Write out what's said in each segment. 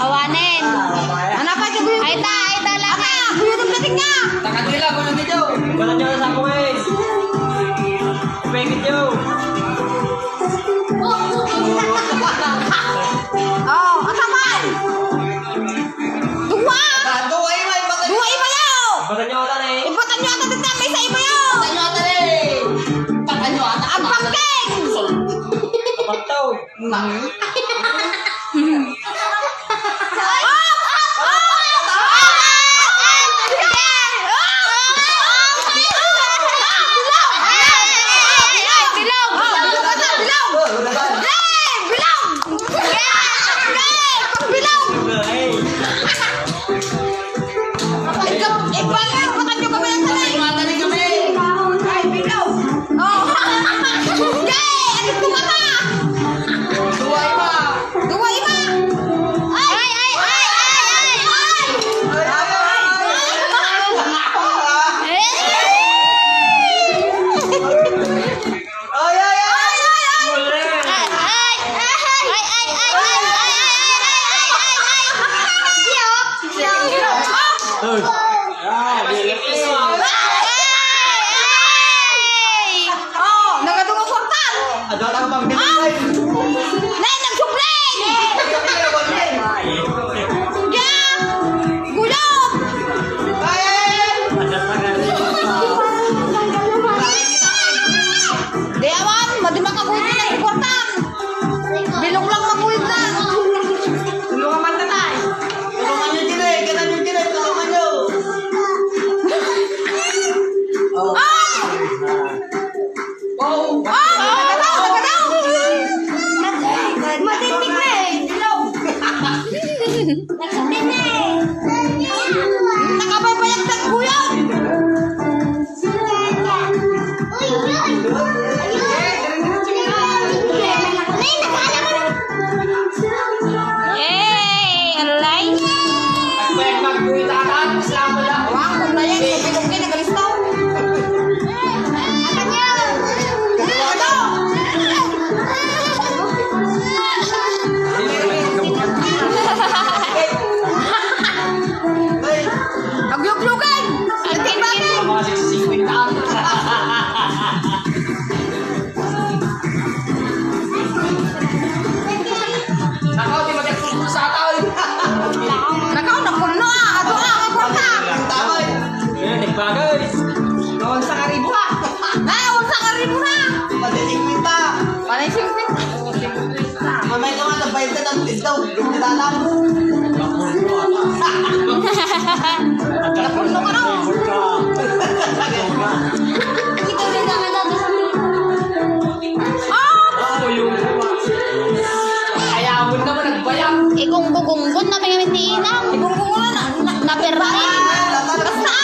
Awanin. Ano pa siya? Ay ta lang. Buyo ng plating niya. Takadila, bulan niyo. Bulan niyo sa ako eh. Pengit niyo. Oh, ataman. Dua. Dua iba. Dua iba yaw. Bulan niyo ata eh. Ibatan niyo ata dito may sa iba yaw. Bulan niyo ata eh. Bulan niyo ata. Ang pangking. Kapagtaw. Igunggungon na may tinang. Igunggungon na naperrain. Basta.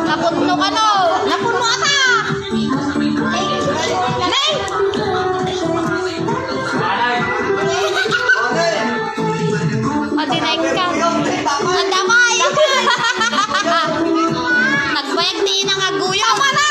Napunno ka no. Napunno ata. Nay. Madinay ka. Ang damay. Nagbayag din ang aguyo. Tama na.